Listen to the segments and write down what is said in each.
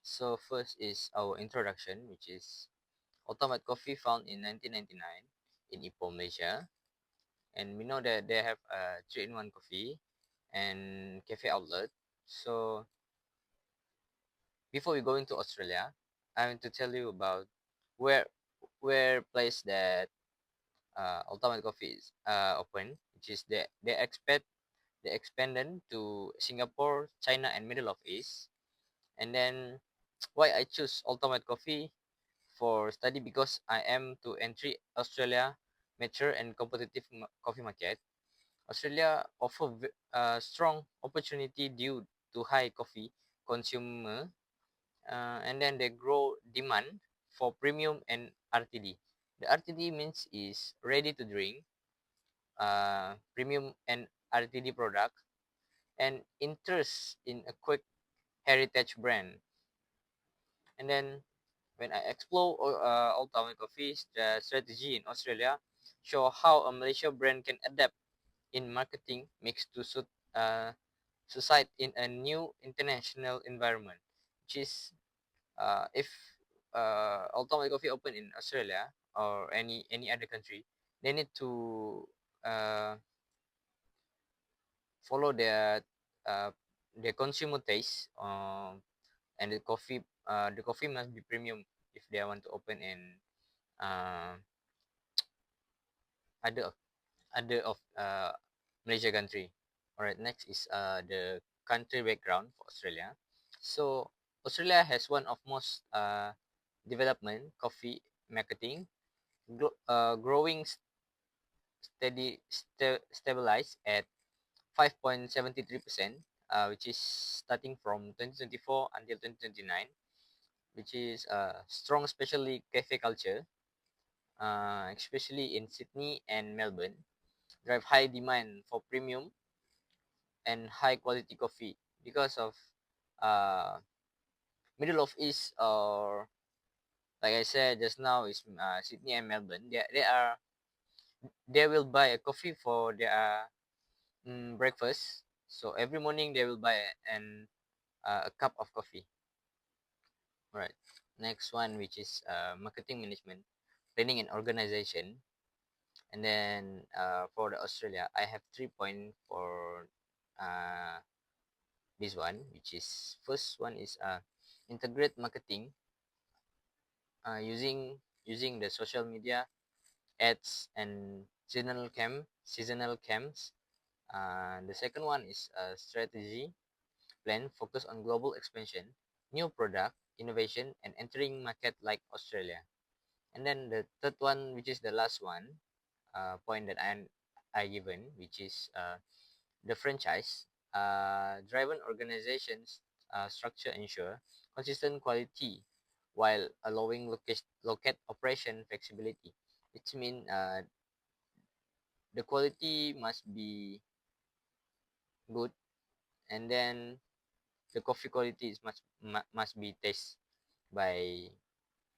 So first is our introduction, which is Ultimate Coffee found in 1999 in Ipoh, Malaysia. And we know that they have a 3-in-1 coffee and cafe outlet. So before we go into Australia, I want to tell you about where where place that Ultimate Coffee is open, which is they expanded to Singapore, China, and Middle of East. And then why I choose Ultimate Coffee for study, because I am to entry Australia mature and competitive coffee market. Australia offer strong opportunity due to high coffee consumer, and then they grow demand for premium and RTD. The RTD means is ready to drink, premium and RTD product, and interest in a quick heritage brand. And then when I explore Old Town Coffee's the strategy in Australia, show how a Malaysia brand can adapt in marketing mix to suit society in a new international environment, which is if Old Town Coffee open in Australia or any other country, they need to uh, follow uh, their consumer taste, and the coffee must be premium if they want to open in uh, other other of Malaysia country. Alright, next is the country background for Australia. So Australia has one of most development coffee marketing, growing stabilized at 5.73%, which is starting from 2024 until 2029, which is strong, especially cafe culture, especially in Sydney and Melbourne, drive high demand for premium and high quality coffee because of uh, middle of East, or like I said just now, is Sydney and Melbourne. They will buy a coffee for their breakfast. So every morning they will buy a cup of coffee. Right. Next one, which is marketing management, planning and organization. And then for the Australia, I have 3 points for uh, this one, which is first one is integrate marketing, using the social media ads and seasonal camps. The second one is strategy plan focus on global expansion, new product innovation, and entering market like Australia. And then the third one, which is the last one, point that I given, which is the franchise driven organizations structure ensure consistent quality while allowing locate operation flexibility. It means the quality must be good, and then the coffee quality is must be tasted by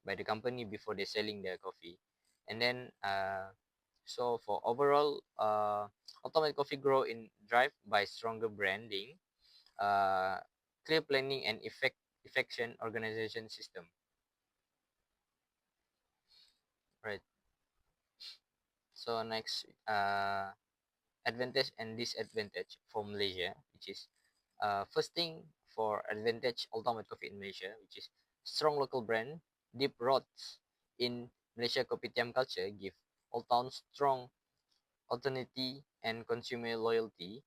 the company before they selling their coffee. And then so for overall, automatic coffee grow in drive by stronger branding, uh, clear planning, and effective organization system. Right. So next, advantage and disadvantage for Malaysia, which is first thing for advantage ultimate coffee in Malaysia, which is strong local brand, deep roots in Malaysia kopitiam culture, give Old Town strong alternative and consumer loyalty.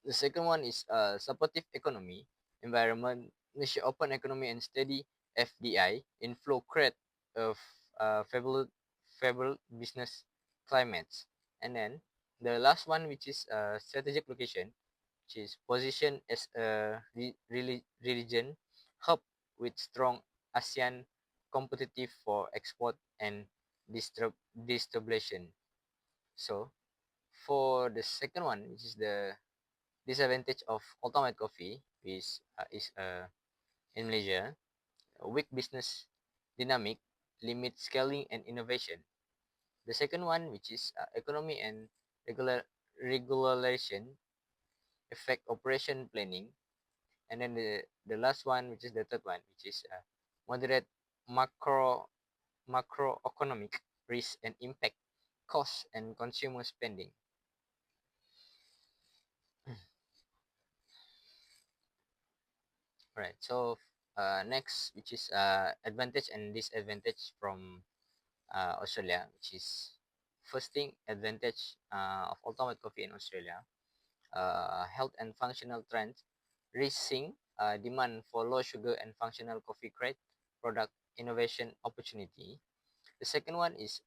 The second one is supportive economy, environment, Malaysia open economy and steady FDI inflow create of favorable business climates. And then the last one, which is strategic location, which is positioned as a religion hub with strong ASEAN competitive for export and distribution. So for the second one, which is the disadvantage of ultimate coffee, is in Malaysia, a weak business dynamic, limit scaling and innovation. The second one, which is economy and regulation, affect operation planning, And then the last one, which is the third one, which is moderate macro macroeconomic risk and impact, cost and consumer spending. Right. So next, which is advantage and disadvantage from Australia, which is first thing, advantage of ultimate coffee in Australia, health and functional trends, rising demand for low sugar and functional coffee create product innovation opportunity. The second one is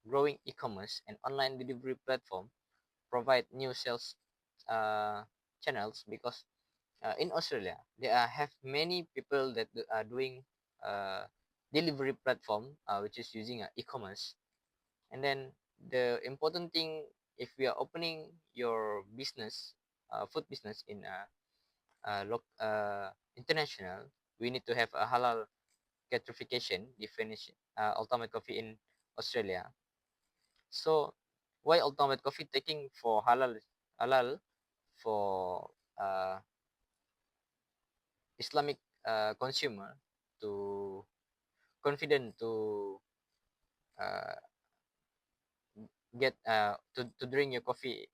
growing e-commerce and online delivery platform provide new sales uh, channels, because in Australia there have many people that are doing uh, delivery platform, which is using e-commerce. And then the important thing, if we are opening your business, food business in international, we need to have a halal certification definition, ultimate coffee in Australia. So why ultimate coffee taking for halal for uh, Islamic consumer to confident to uh, get to drink your coffee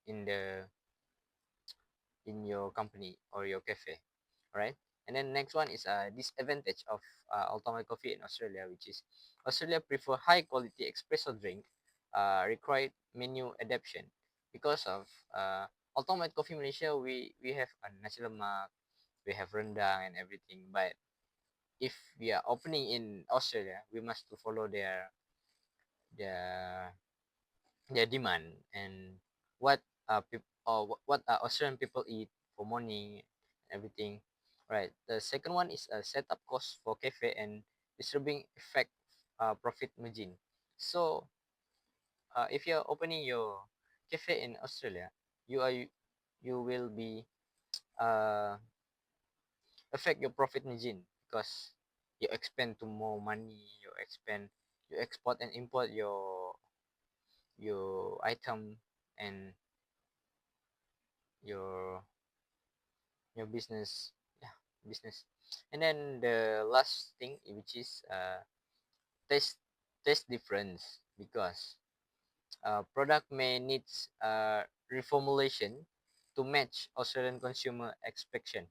in the in your company or your cafe, right? And then next one is disadvantage of ultimate coffee in Australia, which is Australia prefer high quality espresso drink, required menu adaptation because of ultimate coffee Malaysia. We have nasi lemak, we have rendang and everything, but if we are opening in Australia, we must to follow their their demand and what or what Australian people eat for morning, everything, right? The second one is a setup cost for cafe and disturbing effect profit margin. So if you're opening your cafe in Australia, you are you will be uh, affect your profit margin, because you expend to more money, you export and import your item and your your business, yeah, business. And then the last thing, which is taste taste difference, because product may needs reformulation to match Australian consumer expectation.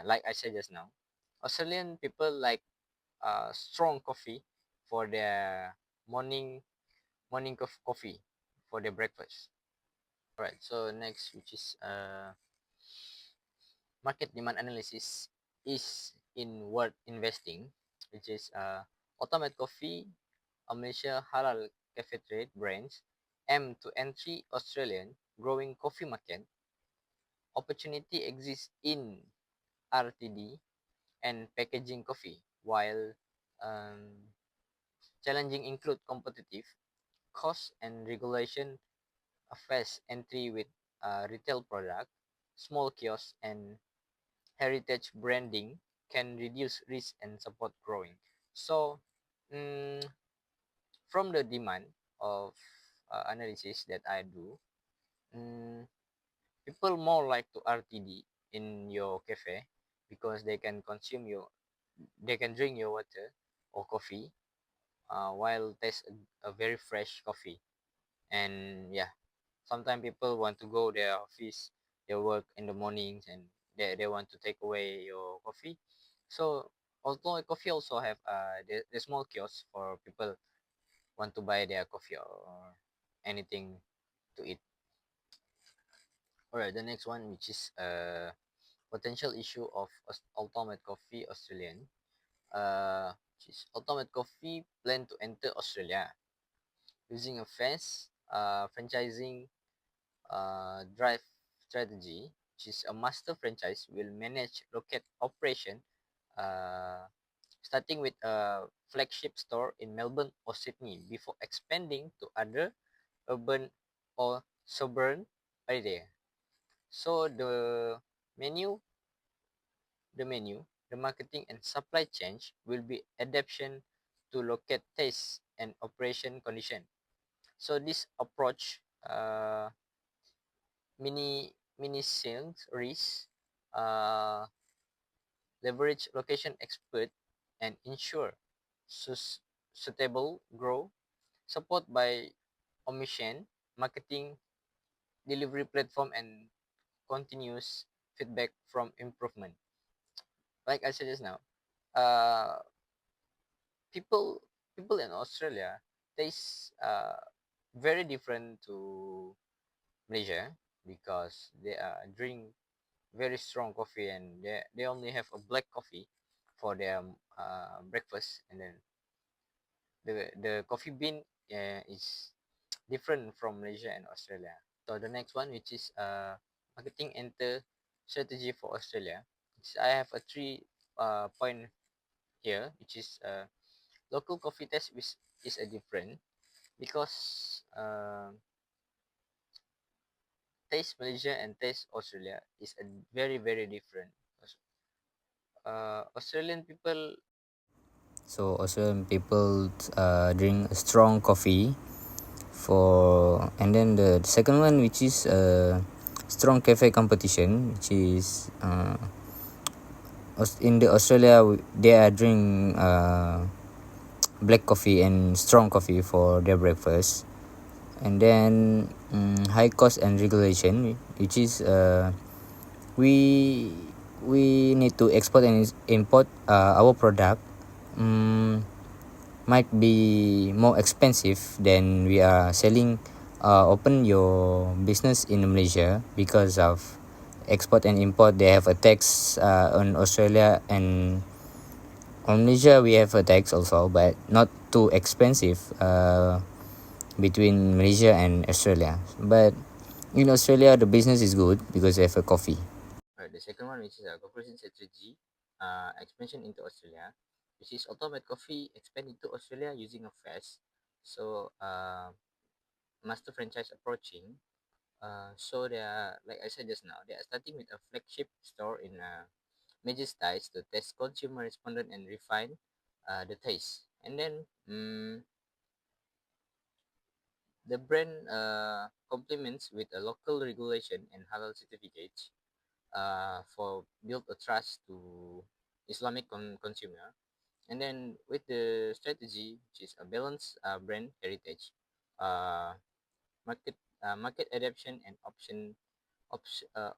Like I said just now, Australian people like strong coffee for their morning coffee for their breakfast. Alright, so next, which is market demand analysis is in worth investing, which is Ultimate Coffee, a Malaysia halal cafe trade brands aim to entry Australian growing coffee market. Opportunity exists in RTD and packaging coffee, while um, challenging include competitive cost and regulation, a fast entry with retail product, small kiosks and heritage branding can reduce risk and support growing. So, mm, from the demand of analysis that I do, mm, people more like to RTD in your cafe, because they can drink your water or coffee while taste a very fresh coffee. And yeah, sometimes people want to go their office, their work in the mornings, and they want to take away your coffee. So although coffee also have the small kiosks for people want to buy their coffee or anything to eat. All right, the next one, which is potential issue of ultimate coffee Australian, which is ultimate coffee plan to enter Australia using a fast franchising drive strategy, which is a master franchise will manage local operation, uh, starting with a flagship store in Melbourne or Sydney before expanding to other urban or suburban area. So menu, the marketing and supply chain will be adaptation to local tastes and operation condition. So this approach mini sales risk uh, leverage location expert and ensure sus- suitable grow support by omission marketing delivery platform and continuous feedback from improvement. Like I said just now, uh, people people in Australia taste very different to Malaysia because they drink very strong coffee and they only have a black coffee for their breakfast, and then the coffee bean is different from Malaysia and Australia. So the next one, which is marketing enter strategy for Australia. I have a three point here, which is local coffee taste is a different because taste Malaysia and taste Australia is a very different. Australian people. So Australian people drink strong coffee for, and then the second one, which is strong cafe competition, which is in the Australia they are drink black coffee and strong coffee for their breakfast. And then high cost and regulation, which is we we need to export and import our product. um, might be more expensive than we are selling open your business in Malaysia, because of export and import. They have a tax on Australia, and on Malaysia we have a tax also, but not too expensive between Malaysia and Australia. But in Australia the business is good because they have a coffee. The second one, which is a corporation strategy, expansion into Australia, which is Ultimate Coffee expand into Australia using a fast. So master franchise approaching. So they are, like I said just now, they are starting with a flagship store in major styles to test consumer respondent and refine the taste. And then the brand complements with a local regulation and halal certificates for build a trust to Islamic consumer. And then with the strategy, which is a balanced brand heritage, uh, market market adaptation and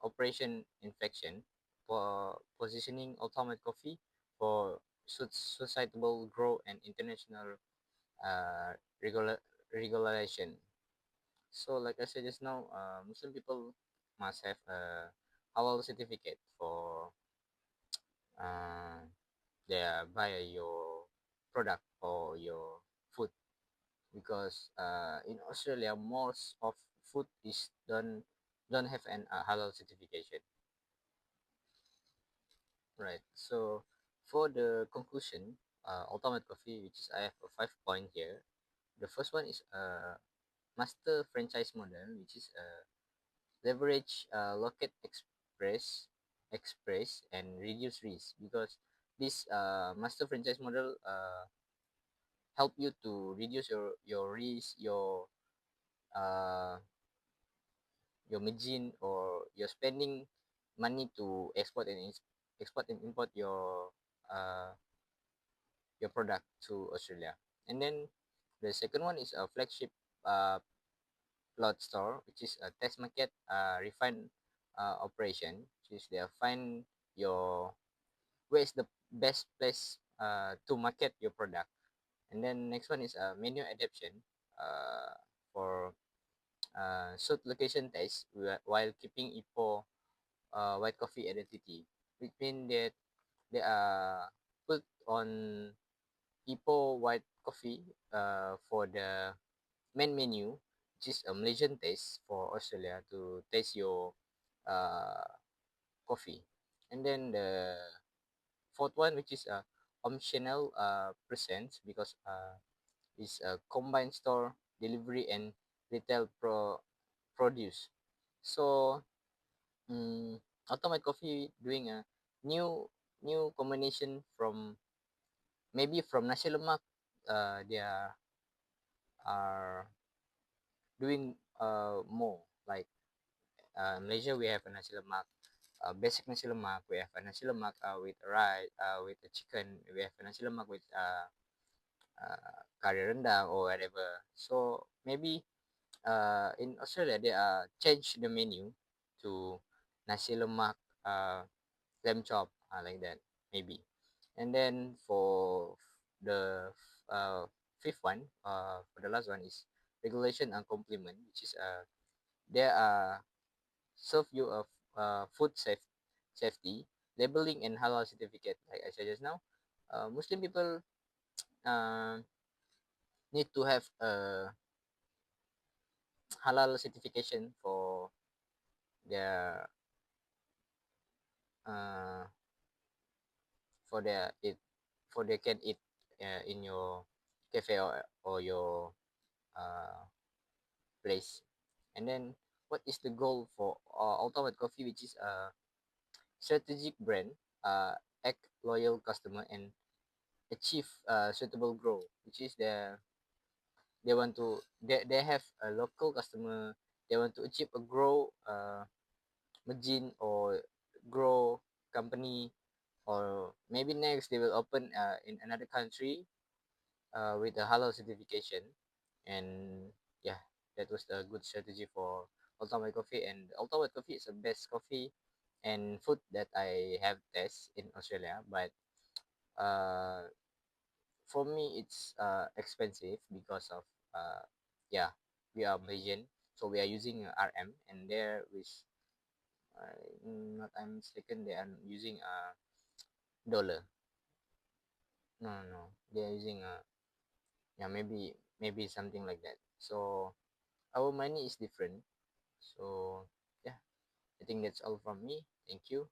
operation infection for positioning ultimate coffee for societal growth and international uh, regulation. So like I said just now, Muslim people must have a halal certificate for uh, their buy your product or your food, because in Australia most of food is don't have an halal certification, right? So for the conclusion, ultimate coffee, which is I have a 5 point here. The first one is master franchise model, which is leverage locket express and reduce risk, because this master franchise model help you to reduce your risk, uh your margin, or your spending money to export and import uh your product to Australia. And then the second one is a flagship uh plot store, which is a test market refine operation, which is they find your where is the best place to market your product. And then next one is a menu adaptation for suit location test while keeping Ipoh white coffee identity, which means that they are put on Ipoh white coffee for the main menu, which is a Malaysian taste for Australia to taste your uh, coffee. And then the fourth one, which is a optional present, because it's a combined store delivery and retail produce. So Automatic Coffee doing a new new combination from maybe from nasi lemak. They are doing more like Malaysia we have a nasi lemak, basic nasi lemak. We have a nasi lemak with rice, with the chicken. We have a nasi lemak with kari rendang or whatever. So maybe in Australia they change the menu to nasi lemak, lamb chop, like that maybe. And then for the fifth one, for the last one is regulation and complement, which is they serve you of food safety, labeling and halal certificate. Like I said just now, Muslim people uh, need to have a halal certification their uh, for their eat for they can eat in your cafe or your uh, place. And then what is the goal for Ultimate Coffee, which is a strategic brand, uh, act loyal customer and achieve suitable growth, which is they have a local customer. They want to achieve a grow margin or grow company, or maybe next they will open in another country with a halal certification. And yeah, that was a good strategy for ultimate coffee. And ultimate coffee is the best coffee and food that I have tasted in Australia. But uh for me it's expensive because of yeah, we are Malaysian, so we are using RM, and there is not I'm mistaken, they are using a dollar. No, they are using yeah, maybe something like that. So our money is different. So yeah, I think that's all from me. Thank you.